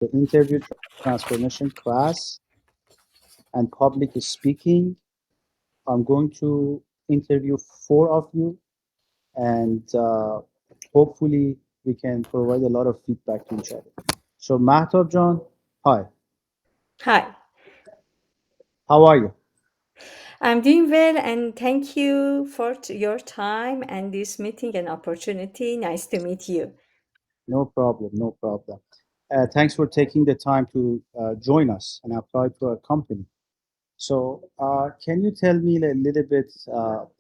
the interview transformation class and public speaking. I'm going to interview four of you, and hopefully we can provide a lot of feedback to each other. So, Mahtab John, hi, Hi, how are you? I'm doing well and thank you for your time and this meeting and opportunity. Nice to meet you. No problem, no problem. Thanks for taking the time to join us and apply to our company. So, can you tell me a little bit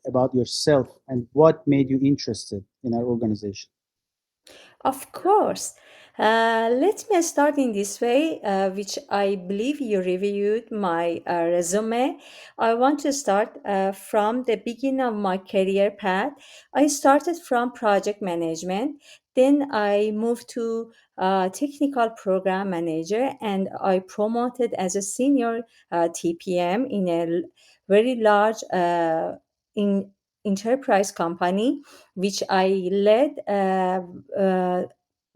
about yourself and what made you interested in our organization? Of course. Let me start in this way, which I believe you reviewed my resume. I want to start from the beginning of my career path. I started from project management, then I moved to technical program manager, and I promoted as a senior TPM in a very large in enterprise company, which I led.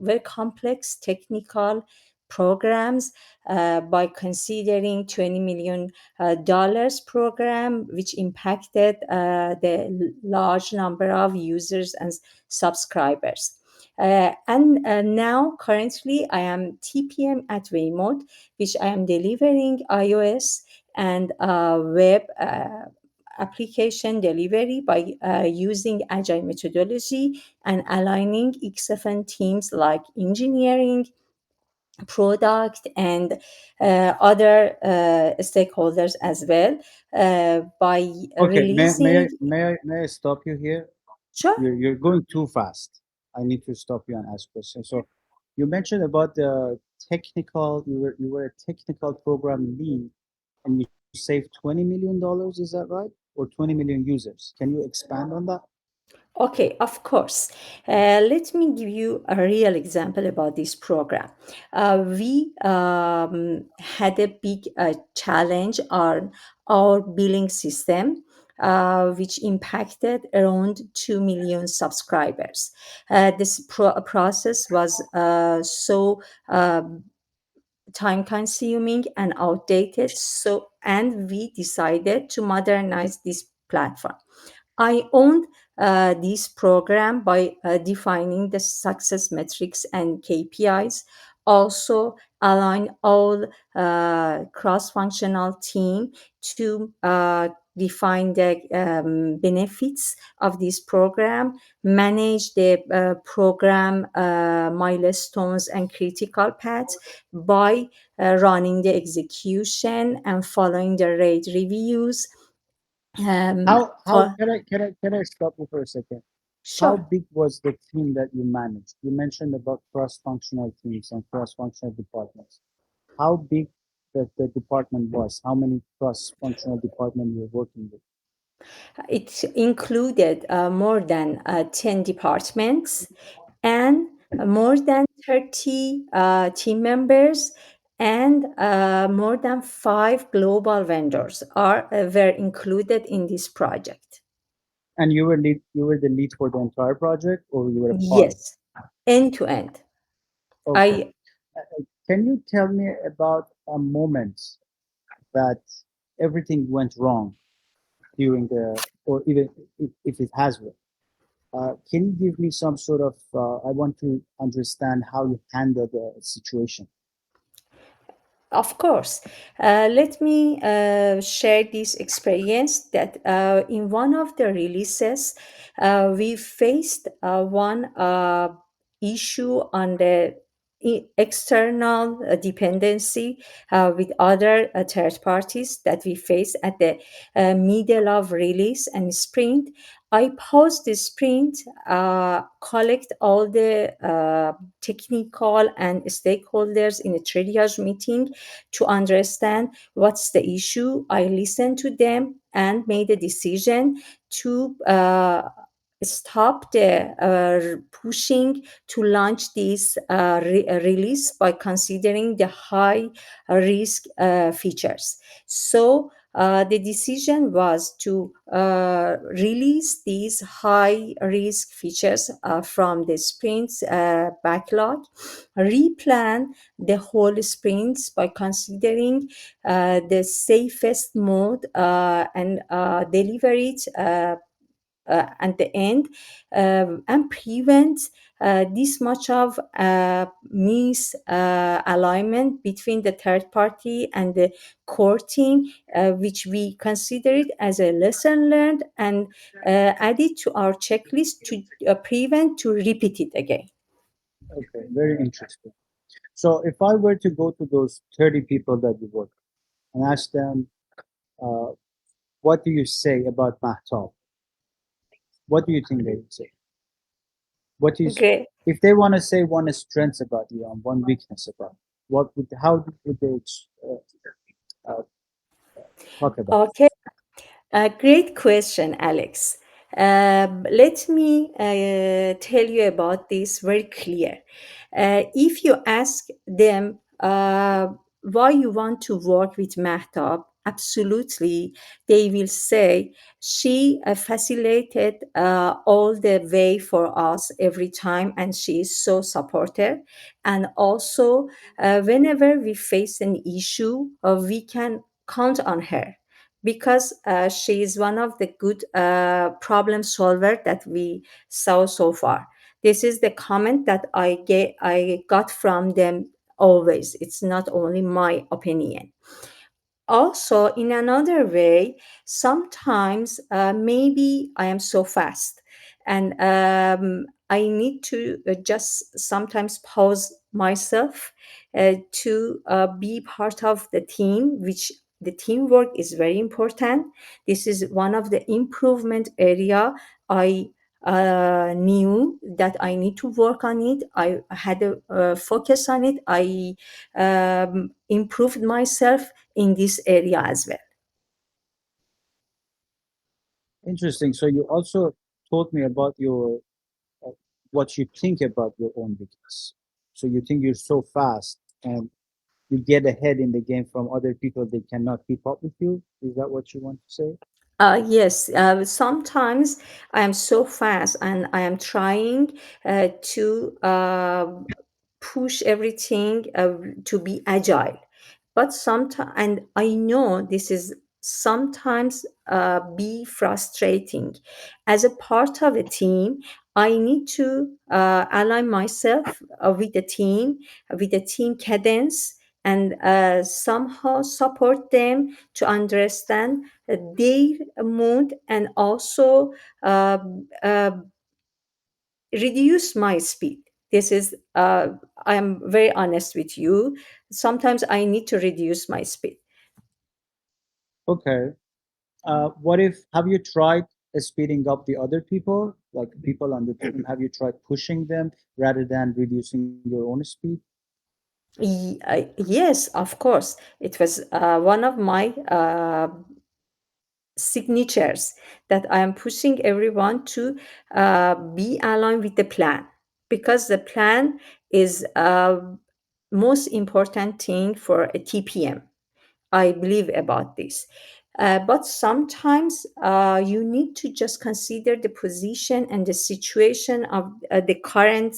Very complex technical programs by considering $20 million dollars program, which impacted the large number of users and subscribers. And now, currently, I am TPM at Waymo, which I am delivering iOS and web application delivery by using agile methodology and aligning XFN teams like engineering, product, and other stakeholders as well by Okay, releasing. may I stop you here? Sure. You're going too fast. I need to stop you and ask questions. So, you mentioned about the technical. You were a technical program lead, and you saved $20 million. Is that right? Or 20 million users? Can you expand on that? Okay, of course. Let me give you a real example about this program. We had a big challenge on our billing system, which impacted around 2 million subscribers. This process was so time consuming and outdated, and we decided to modernize this platform. I owned this program by defining the success metrics and KPIs, also align all cross-functional team to define the benefits of this program, manage the program milestones and critical paths by running the execution and following the rate reviews. How For can I stop you for a second? How sure. big was the team that you managed? You mentioned about cross-functional teams and cross-functional departments. How big the department was? How many cross-functional department you were working with? It included more than 10 departments and more than 30 team members, and more than five global vendors were included in this project. And you were the lead for the entire project, or you were a part? Yes, end to end. Okay. I Can you tell me about a moment that everything went wrong during or even if it has been? Can you give me some sort of? I want to understand how you handle the situation. Of course. Let me share this experience that in one of the releases, we faced one issue on the external dependency with other third parties that we face at the middle of release and sprint. I paused the sprint, collect all the technical and stakeholders in a triage meeting to understand what's the issue. I listened to them and made a decision to stop the pushing to launch this release by considering the high risk features. So the decision was to release these high risk features from the sprints backlog, replan the whole sprints by considering the safest mode and deliver it at the end, and prevent this much of misalignment between the third party and the core team, which we consider it as a lesson learned and add it to our checklist to prevent to repeat it again. Okay, very interesting. So if I were to go to those 30 people that you work and ask them, uh, what do you say about Mahtab? What do you think they would say? What is, Great. if they want to say one strength about you and one weakness about you, what would, how would they uh, talk about it? Okay. Great question, Alex. Let me tell you about this very clear. If you ask them why you want to work with Mahtab, absolutely, they will say she facilitated all the way for us every time, and she is so supportive. And also, whenever we face an issue, we can count on her because she is one of the good problem solver that we saw so far. This is the comment that I got from them always. It's not only my opinion. Also, in another way, sometimes maybe I am so fast and I need to just sometimes pause myself to be part of the team, which the teamwork is very important. This is one of the improvement area I knew that I need to work on it. I had a focus on it. I improved myself in this area as well. Interesting. So you also told me about your uh, what you think about your own weakness. So you think you're so fast and you get ahead in the game from other people, they cannot keep up with you. Is that what you want to say? Yes, sometimes I am so fast and I am trying to push everything to be agile. But sometimes, and I know this is sometimes be frustrating. As a part of a team, I need to align myself with the team cadence, and somehow support them to understand their mood, and also uh, uh, reduce my speed. This is I'm very honest with you. Sometimes I need to reduce my speed. Okay. What if, have you tried speeding up the other people, like people on the team? Have you tried pushing them rather than reducing your own speed? Yes, of course. It was one of my signatures that I am pushing everyone to be aligned with the plan, because the plan is most important thing for a TPM. I believe about this. But sometimes you need to just consider the position and the situation of the current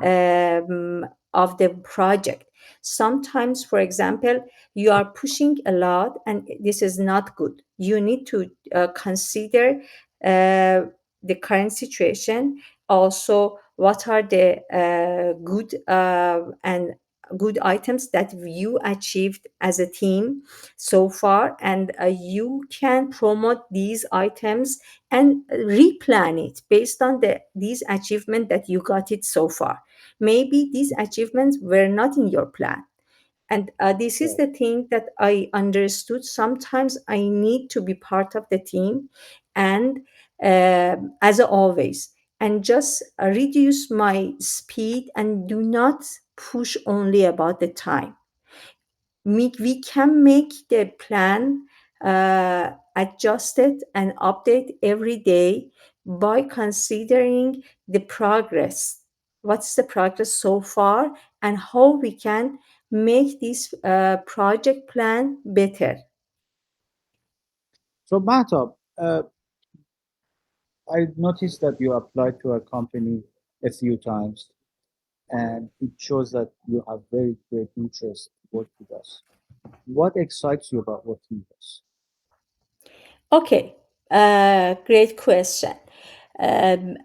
of the project. Sometimes, for example, you are pushing a lot, and this is not good. You need to consider the current situation. Also, what are the good and good items that you achieved as a team so far, and you can promote these items and replan it based on these achievements that you got it so far. Maybe these achievements were not in your plan, and this is Right. the thing that I understood. Sometimes I need to be part of the team, and as always, and just reduce my speed and do not push only about the time. We can make the plan adjust it and update every day by considering the progress. What's the progress so far, and how we can make this project plan better. So Mahtab, I noticed that you applied to our company a few times, and it shows that you have very great interest to work with us. What excites you about working with us? Okay, great question. Um,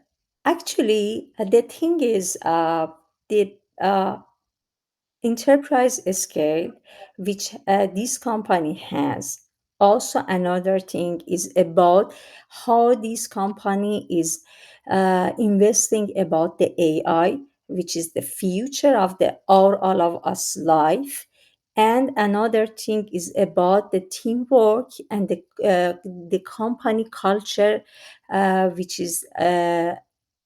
Actually, the thing is, the enterprise scale which this company has. Also another thing is about how this company is investing about the AI, which is the future of the all of us life. And another thing is about the teamwork and the company culture, which is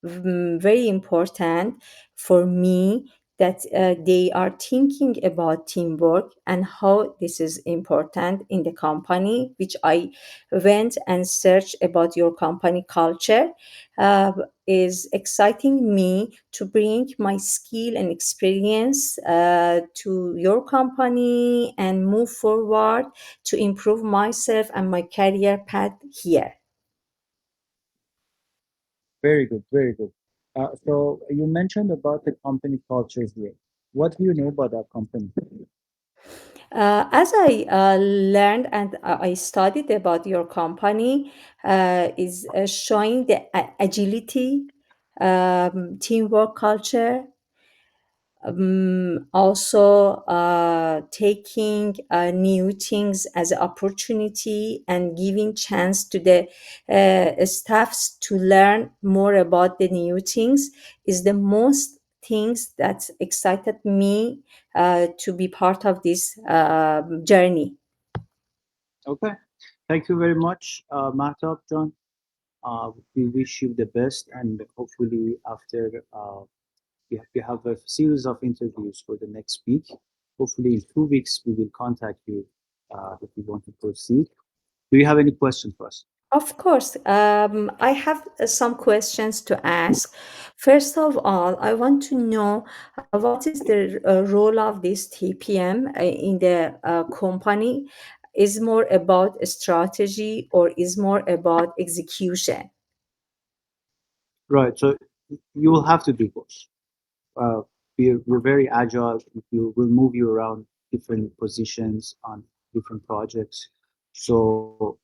very important for me, that they are thinking about teamwork and how this is important in the company, which I went and searched about your company culture, uh, is exciting me to bring my skill and experience to your company and move forward to improve myself and my career path here. Very good, very good. So you mentioned about the company culture here. What do you know about our company? As I learned and I studied about your company, is showing the agility, teamwork culture, also taking new things as an opportunity and giving chance to the staffs to learn more about the new things is the most things that excited me to be part of this journey. Okay, thank you very much, Mahtab, John. We wish you the best, and hopefully, after we have a series of interviews for the next week. Hopefully, in 2 weeks, we will contact you if you want to proceed. Do you have any questions for us? Of course, I have some questions to ask. First of all, I want to know what is the role of this TPM in the company? Is more about strategy or is more about execution? Right. So you will have to do both. Uh, we're very agile. We'll move you around different positions on different projects. So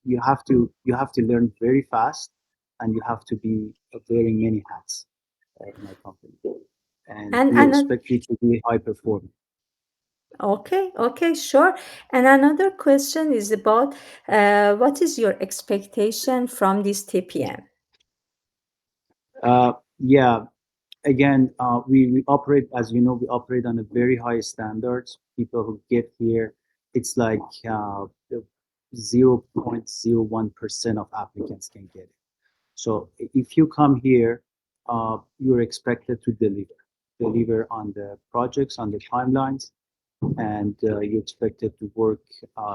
you have to learn very fast, and you have to be wearing many hats in our company. And And we and expect you to be high performing. okay, okay, sure. And another question is about what is your expectation from this TPM? Yeah, again, we operate, as you know, we operate on a very high standards. People who get here, it's like 0.01% of applicants can get it. So if you come here, you're expected to deliver on the projects, on the timelines, and you're expected to work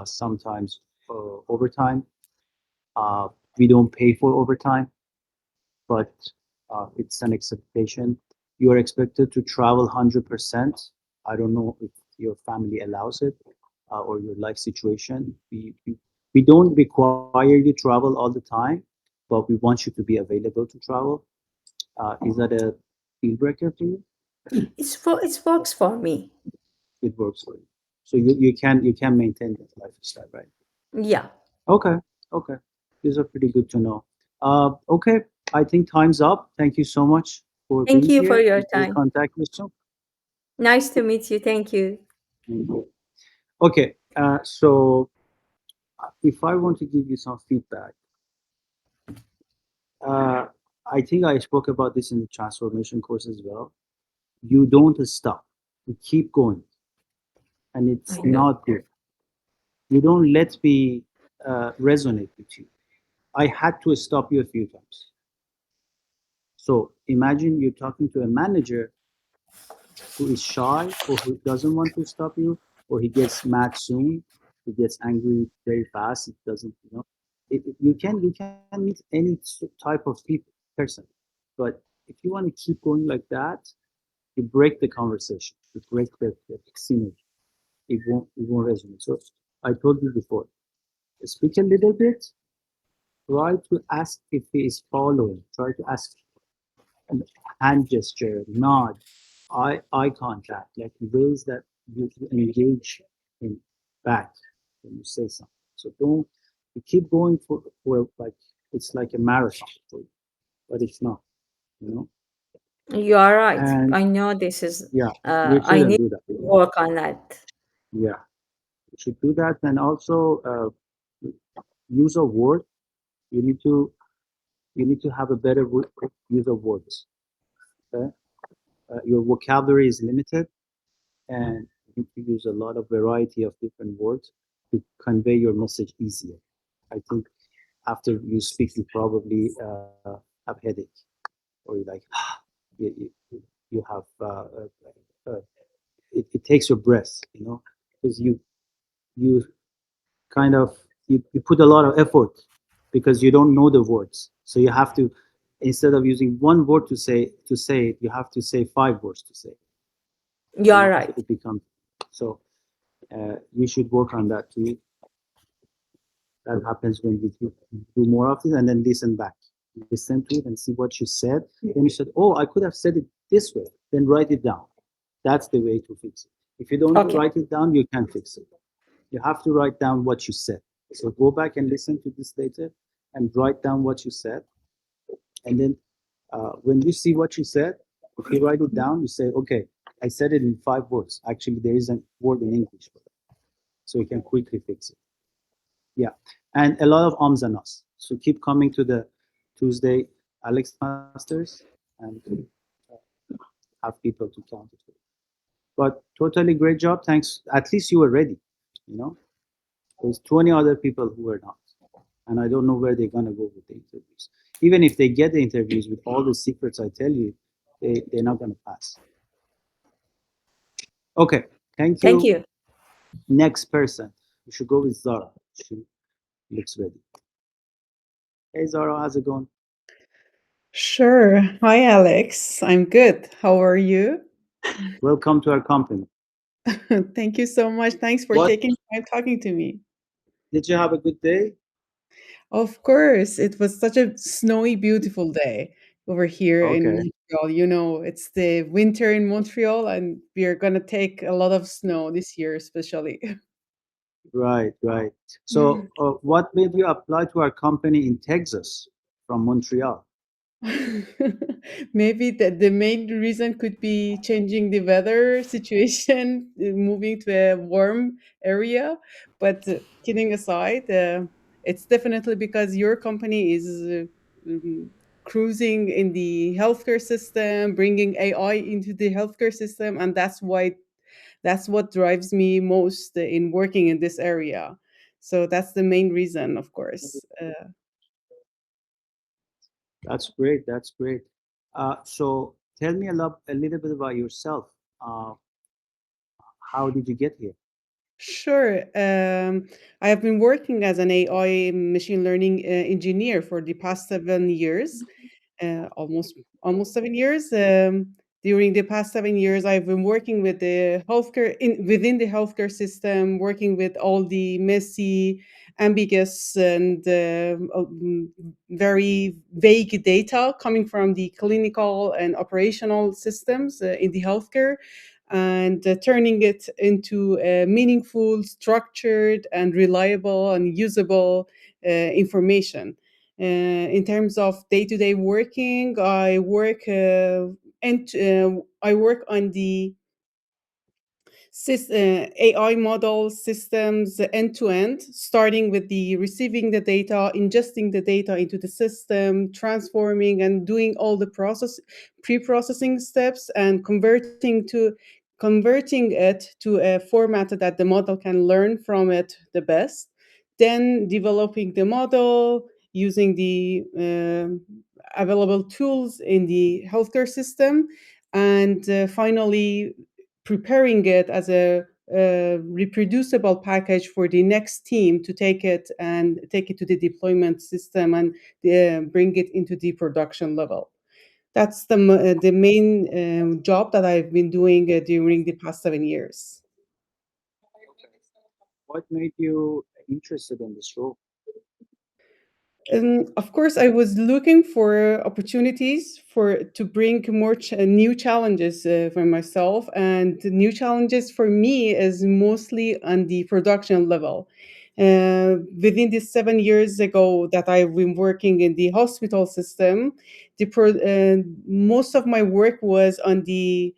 sometimes overtime. Uh, we don't pay for overtime, but it's an expectation. You are expected to travel 100%. I don't know if your family allows it or your life situation. We don't require you to travel all the time, but we want you to be available to travel. Is that a deal breaker for you? It works for me. It works for you. So you can maintain that lifestyle, right? Yeah. Okay, okay. These are pretty good to know. Okay, I think time's up. Thank you so much for Thank being you for here, your and we'll time. contact you soon. Nice to meet you. Thank you. Thank you. Okay, so if I want to give you some feedback, uh, I think I spoke about this in the transformation course as well. You don't stop. You keep going, and I it's know. not good. You don't let me resonate with you. I had to stop you a few times. So imagine you're talking to a manager who is shy or who doesn't want to stop you, or he gets mad soon, he gets angry very fast. It doesn't, you can meet any type of person, but if you want to keep going like that, you break the conversation, you break the synergy. It won't resonate. So I told you before, Speak a little bit. Try to ask if he is following. Try to ask an hand gesture, nod, eye contact, like ways that you engage him back when you say something. So don't you keep going for like it's like a marathon for you, but it's not, you know. You are right. And I know this is, yeah, you I shouldn't need do that. to work on that. Yeah, you should do that, and also use a word. You need to you need to have a better use of words. Okay? Your vocabulary is limited, and you need to use a lot of variety of different words to convey your message easier. I think after you speak, you probably have headache, or you like you have it takes your breath, because you kind of you put a lot of effort because you don't know the words, so you have to, instead of using one word to say it, you have to say five words to say it, You are so right. it becomes so you should work on that too. That happens when you do more of it and then listen back. Listen to it and see what you said. Then you said, oh, I could have said it this way. Then write it down. That's the way to fix it. If you don't Okay. write it down, you can't fix it. You have to write down what you said. So go back and listen to this later and write down what you said. And then when you see what you said, if you write it down, you say, okay, I said it in 5 words. Actually, there is a word in English for that. So you can quickly fix it. Yeah, and a lot of ums and ahs. So keep coming to the Tuesday Alex Masters and have people to count it with. But totally great job. Thanks. At least you were ready. You know, there's 20 other people who were not, and I don't know where they're gonna go with the interviews. Even if they get the interviews with all the secrets I tell you, they're not gonna pass. Okay, thank Thank you. you. Next person. We should go with Zara. She looks ready. Hey Zara, how's it going? Sure. Hi, Alex. I'm good. How are you? Welcome to our company. Thank you so much. Thanks for What taking time talking to me. did you have a good day? Of course, it was such a snowy, beautiful day over here in Okay, Montreal. You know, it's the winter in Montreal, and we are gonna take a lot of snow this year, especially. right, right. So, what made you apply to our company in Texas from Montreal? Maybe the main reason could be changing the weather situation, moving to a warm area. But kidding aside, it's definitely because your company is cruising in the healthcare system, bringing AI into the healthcare system, and that's what drives me most in working in this area. So that's the main reason, of course. That's great. That's great. So, tell me a little bit about yourself. Uh, how did you get here? Sure. I have been working as an AI machine learning engineer for the past 7 years, almost 7 years. During the past 7 years, I've been working with the within the healthcare system, working with all the messy, ambiguous, and very vague data coming from the clinical and operational systems in the healthcare, and turning it into meaningful, structured, and reliable and usable information. In terms of day-to-day working, I work on the AI model systems end to end, starting with the receiving the data, ingesting the data into the system, transforming and doing all the pre-processing steps, and converting it to a format that the model can learn from it the best. Then developing the model using the available tools in the healthcare system, and finally preparing it as a reproducible package for the next team to take it to the deployment system and bring it into the production level. That's the main job that I've been doing during the past 7 years. What made you interested in this role? Of course, I was looking for opportunities for to bring more new challenges for myself, and the new challenges for me is mostly on the production level. Within the 7 years ago that I've been working in the hospital system, most of my work was on the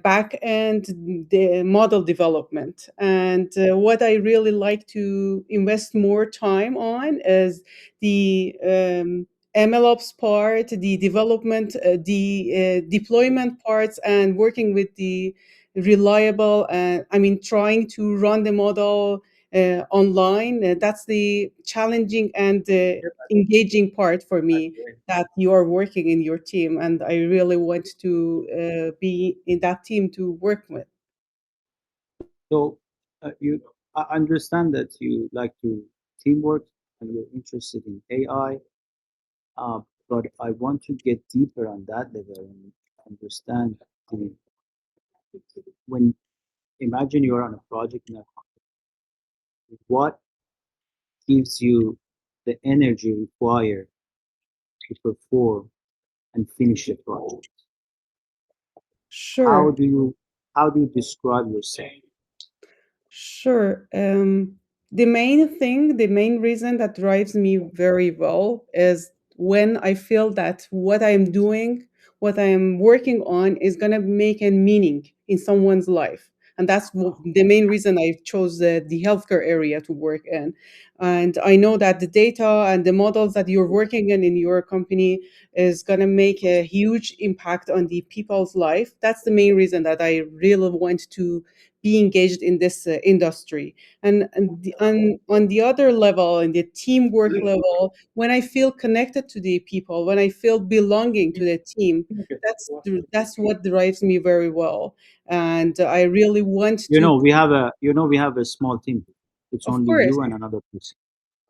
back end, the model development, and what I really like to invest more time on is the MLOps part, the development, the deployment parts, and working with the reliable, I mean, trying to run the model online. That's the challenging and engaging part for me, that you are working in your team. And I really want to be in that team to work with. So I understand that you like to teamwork and you're interested in AI, but I want to get deeper on that level and understand the when imagine you're on a project in a company, what gives you the energy required to perform and finish the project? How Sure. do you how do you describe yourself? Sure. The main thing, the main reason that drives me very well is when I feel that what I'm doing, what I'm working on is going to make a meaning in someone's life. And that's the main reason I chose the healthcare area to work in. And I know that the data and the models that you're working in your company is going to make a huge impact on the people's life. That's the main reason that I really want to be engaged in this industry. On the other level, in the teamwork level, when I feel connected to the people, when I feel belonging to the team, that's what drives me very well. And I really want to, We have a small team. It's of only course, you and another person.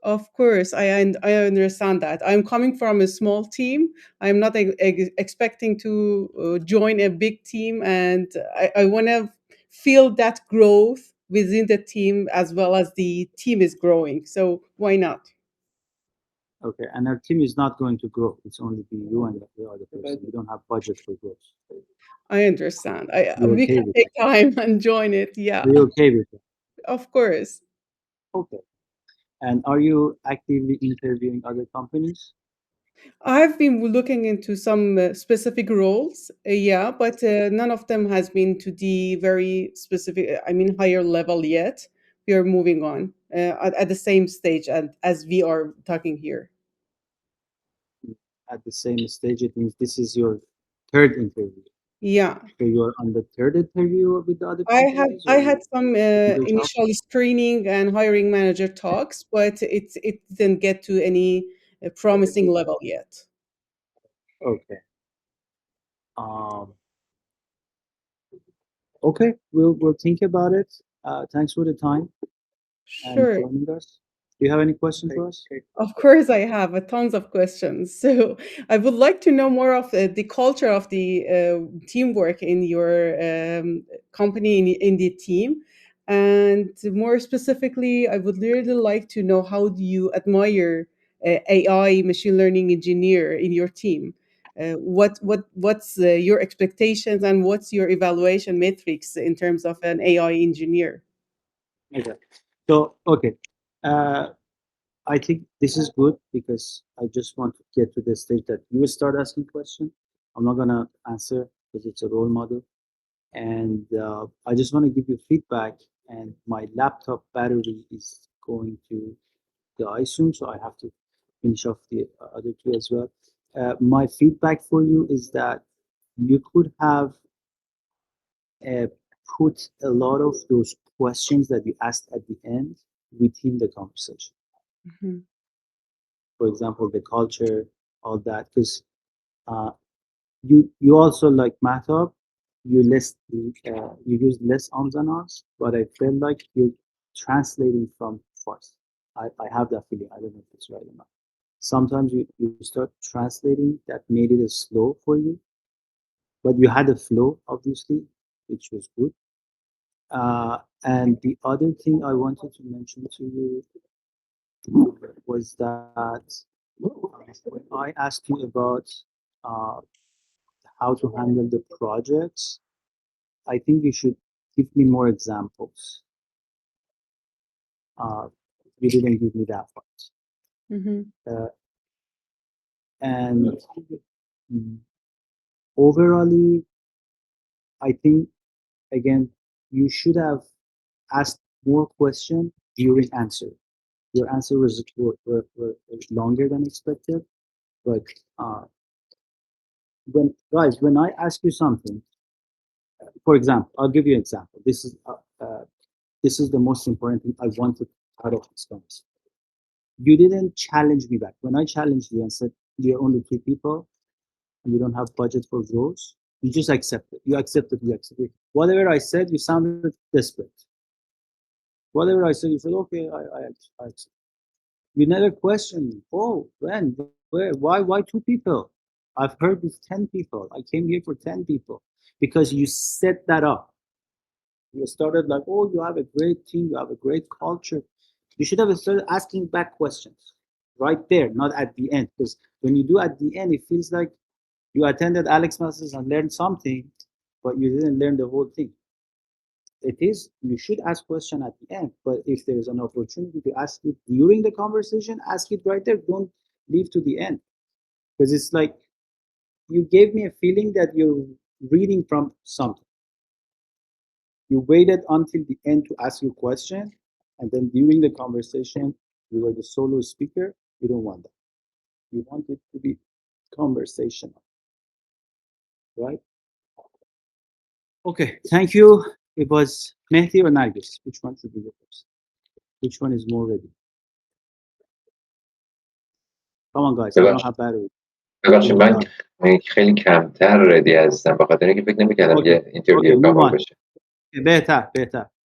of course, I understand that. I'm coming from a small team. I'm not expecting to join a big team, and I want to feel that growth within the team as well as the team is growing. So why not? Okay, and our team is not going to grow. It's only be you and the other person. We don't have budget for growth. I understand. I You We okay can with take that? time and join it. Yeah, Are you okay with that? of course. Okay. And are you actively interviewing other companies? I've been looking into some specific roles, yeah, but none of them has been to the very specific, I mean, higher level yet. We are moving on at the same stage as we are talking here. At the same stage, it means this is your third interview. Yeah, So you're on the third interview with the other companies, I or had some did they talk? initial screening and hiring manager talks, but it didn't get to any promising level yet. Okay. Um, okay, we'll think about it. Thanks for the time and Sure. joining us. Do you have any questions for us? Of course, I have tons of questions. So I would like to know more of the culture of the teamwork in your company, in the team. And more specifically, I would really like to know, how do you admire AI machine learning engineer in your team? What's your expectations, and what's your evaluation metrics in terms of an AI engineer? Okay. So, okay. Uh, I think this is good because I just want to get to the stage that you start asking questions. I'm not gonna answer because it's a role model, and I just want to give you feedback. And my laptop battery is going to die soon, so I have to finish off the other two as well. My feedback for you is that you could have uh, put a lot of those questions that you asked at the end within the conversation. Mhm. For example, the culture, all that, because uh, you also like MATLAB, you use less ums and ahs, but I feel like you're translating from fast. I have that feeling. I don't know if it's right or not. Sometimes you start translating that made it slow for you, but you had a flow, obviously, which was good. And the other thing I wanted to mention to you was that when I asked you about uh, how to handle the projects, I think you should give me more examples. You didn't give me that part. Mhm. And overall, I think, again, you should have asked more questions during answer. Your answer were longer than expected, but when I ask you something, for example, I'll give you an example. This is the most important thing I wanted out of this conversation. You didn't challenge me back. When I challenged you and said you're only 2 people and you don't have budget for growth, you just accepted. You accepted. You accepted. Whatever I said, you sounded desperate. Whatever I said, you said, okay, I accept. You never questioned me. Oh, when, where, why 2 people? I've heard with 10 people. I came here for 10 people because you set that up. You started like, oh, you have a great team, you have a great culture. You should have started asking back questions right there, not at the end. Because when you do at the end, it feels like you attended Alex classes and learned something, but you didn't learn the whole thing. It is, you should ask question at the end, but if there is an opportunity to ask it during the conversation, ask it right there. Don't leave to the end. Because it's like you gave me a feeling that you're reading from something. You waited until the end to ask your question, and then during the conversation, you were the solo speaker. You don't want that. You want it to be conversational, right? Okay, thank you. It was Mehdi or Nargis. Which one should be the first? Which one is more ready? Come on, guys. I don't have battery. ببخشید من خیلی کمتر ردی هستم به خاطر اینکه فکر نمی‌کردم یه اینترویو کامل بشه. بهتر.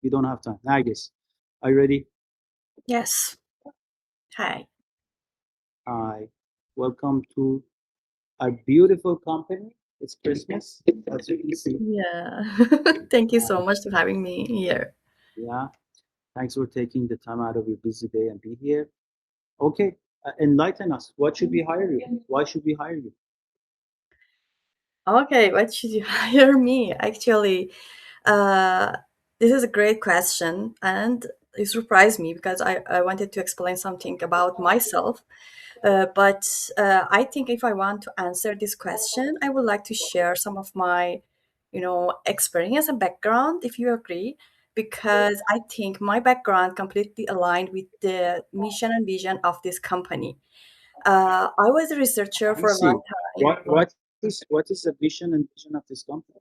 We don't have time. Nargis, are you ready? Yes. Hi. Hi. Welcome to our beautiful company. It's Christmas, as you can see. Yeah. Thank you so much for having me here. Yeah. Thanks for taking the time out of your busy day and be here. Okay. Enlighten us. What should we hire you? Why should we hire you? Okay, what should you hire me? Actually, this is a great question, and it surprised me because I wanted to explain something about myself. But I think if I want to answer this question, I would like to share some of my, experience and background, if you agree, because I think my background completely aligned with the mission and vision of this company. I was a researcher for a long time. What is the vision and vision of this company?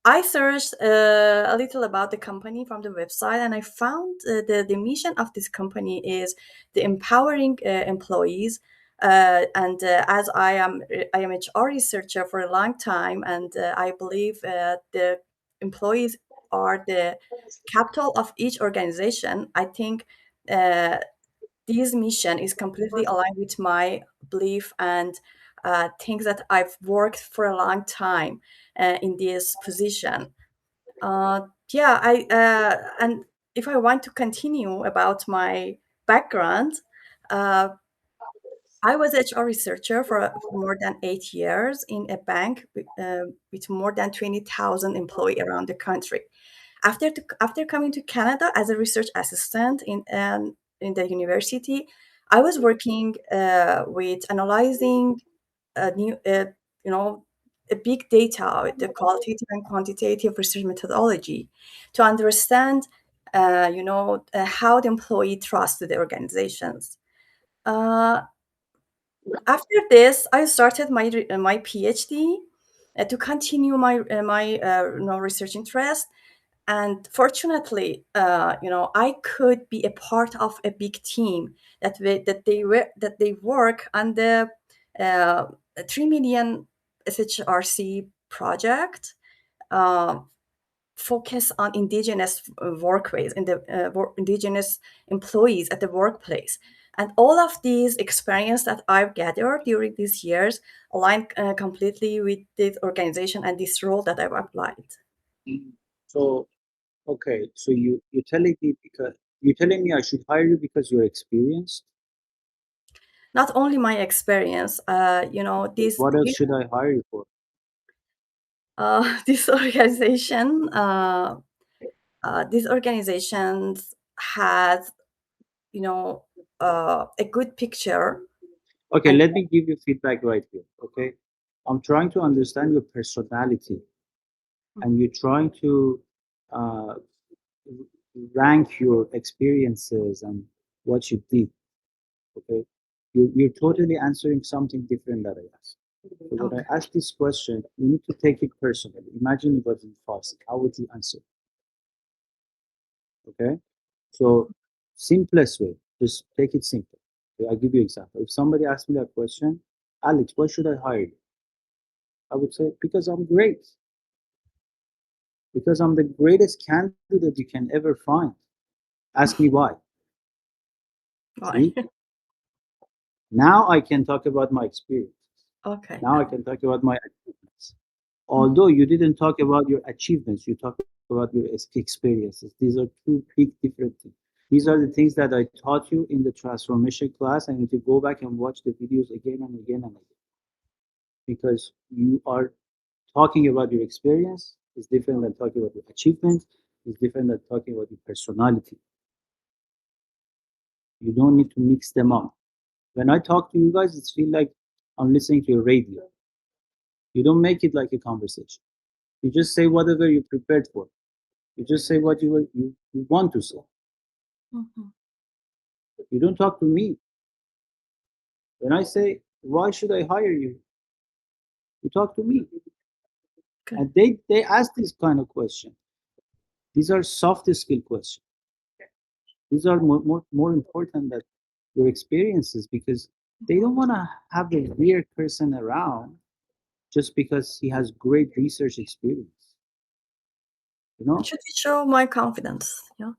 I searched a little about the company from the website, and I found the mission of this company is the empowering employees. And as I am HR researcher for a long time, and I believe the employees are the capital of each organization. I think this mission is completely aligned with my belief and things that I've worked for a long time in this position. Yeah, and if I want to continue about my background, uh, I was HR researcher for more than 8 years in a bank with more than 20,000 employees around the country. After coming to Canada as a research assistant in the university, I was working with analyzing new, a big data, the qualitative and quantitative research methodology, to understand, how the employee trusts the organizations. Uh, After this, I started my PhD to continue my research interest, and fortunately, I could be a part of a big team that they work on the uh, 3 million SHRC project. Uh, Focus on indigenous workways and the indigenous employees at the workplace, and all of these experience that I've gathered during these years align completely with this organization and this role that I've applied. So, okay, so you're telling me I should hire you because you're experienced, not only my experience. You know, What else should I hire you for? this organization, these organizations has, you know, a good picture. Okay, And- let me give you feedback right here. Okay, I'm trying to understand your personality, and you're trying to uh, rank your experiences and what you did. Okay, you're totally answering something different that I asked. So when Okay. I ask this question, you need to take it personally. Imagine it was in Farsi. How would you answer? Okay, so simplest way, just take it simple. Okay, I'll give you an example. If somebody asked me that question, Alex, why should I hire you? I would say, because I'm great. Because I'm the greatest candidate you can ever find. Ask me why. Why? See? Now I can talk about my experience. Okay. Now I can talk about my achievements. Although you didn't talk about your achievements, you talk about your experiences. These are two big different things. These are the things that I taught you in the transformation class. I need to go back and watch the videos again and again and again. Because you are talking about your experience is different than talking about your achievements, is different than talking about your personality. You don't need to mix them up. When I talk to you guys, it feels like I'm listening to a radio. You don't make it like a conversation. You just say whatever you're prepared for. You just say what you want to say. Mhm. You don't talk to me. When I say, why should I hire you? You talk to me. Okay. And they ask this kind of question. These are soft skill questions. These are more important than your experiences, because they don't want to have a weird person around just because he has great research experience. You know, Should it show my confidence? Yeah.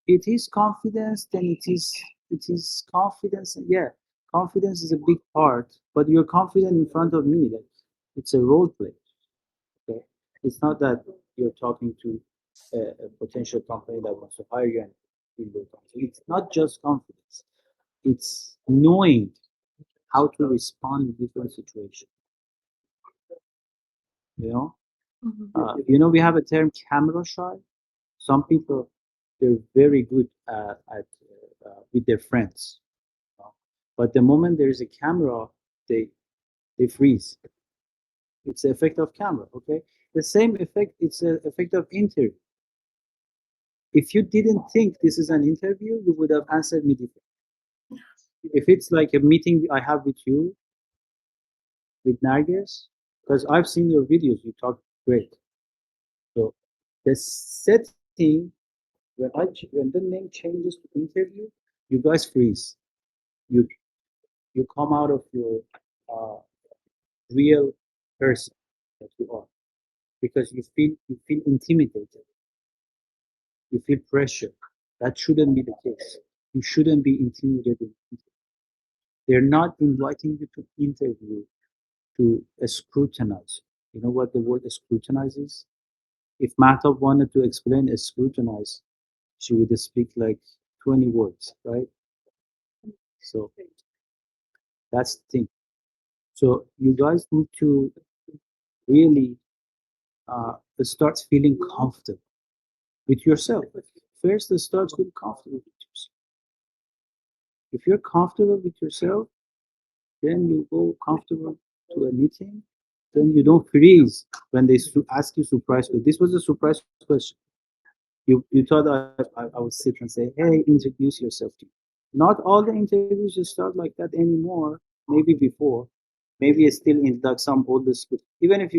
it is confidence, then it is confidence. Yeah, confidence is a big part, but you're confident in front of me. Like, it's a role play. Okay, it's not that you're talking to a potential company that wants to hire you and build your company. It's not just confidence. It's knowing how to respond in different situations. You know, we have a term camera shy. Some people, they're very good at with their friends, you know? But the moment there's a camera, they freeze. It's the effect of camera. Okay, the same effect. It's an effect of interview. If you didn't think this is an interview, you would have answered me differently. If it's like a meeting I have with you, with Nargis, because I've seen your videos, you talk great. So the setting, when the name changes to interview, you guys freeze. You you come out of your uh, real person that you are, because you feel intimidated. You feel pressure. That shouldn't be the case. You shouldn't be intimidated. They're not inviting you to interview to scrutinize. You know what the word scrutinize is? If Mahtab wanted to explain a scrutinize, she would speak like 20 words, right? So that's the thing. So you guys need to really start feeling comfortable with yourself. First, start feeling comfortable with yourself. If you're comfortable with yourself, then you go comfortable to a meeting. Then you don't freeze when they ask you surprise question. This was a surprise question. You thought I would sit and say, hey, introduce yourself to you. Not all the interviews just start like that anymore. Maybe before, maybe it's still in like some older school. Even if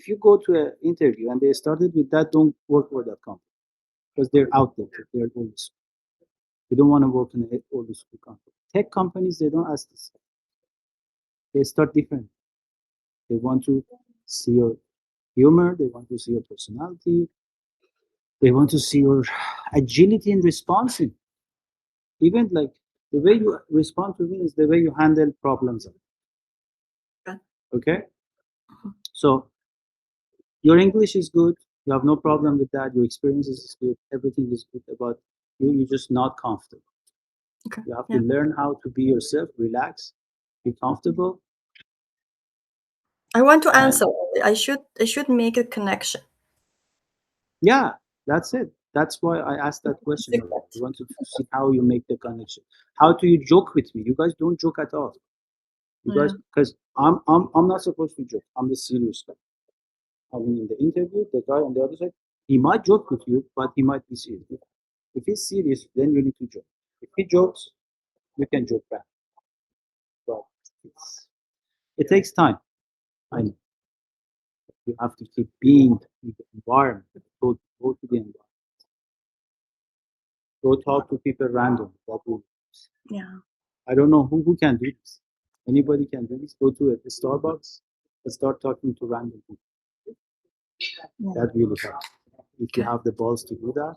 you go to an interview and they started with that, don't work for that company, because they're outdated. They're old school. You don't want to work in an old school company. Tech companies, they don't ask this. They start different. They want to see your humor. They want to see your personality. They want to see your agility in responding. Even like the way you respond to me is the way you handle problems. Okay? So your English is good. You have no problem with that. Your experiences is good. Everything is good about you. You're just not comfortable. Okay. You have Yeah. to learn how to be yourself, relax, be comfortable. I want to And- answer. I should make a connection. Yeah, that's it. That's why I asked that question. I wanted to see how you make the connection. How do you joke with me? You guys don't joke at all. You guys, because I'm not supposed to joke. I'm the serious guy. I mean, in the interview, the guy on the other side, he might joke with you, but he might be serious. If he's serious, then you need to joke. If he jokes, you can joke back. But it takes time. I know. You have to keep being in the environment. Go to the environment. Go talk to people random. That will, Yeah. I don't know who can do this. Anybody can do this. Go to a Starbucks and start talking to random people. Yeah. That really helps. If you Okay. have the balls to do that,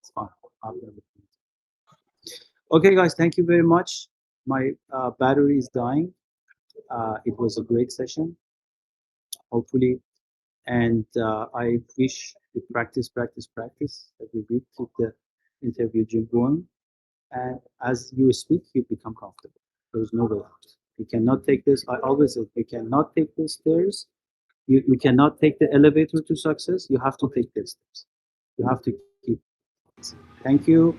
it's fine. I've never done it. Okay, guys, thank you very much. My battery is dying. It was a great session, hopefully, and I wish you practice every week. Keep the interview gym going, and as you speak, you become comfortable. There's no way out. You cannot take this. I always say you cannot take the stairs. You cannot take the elevator to success. You have to take the steps. You have to keep. Thank you.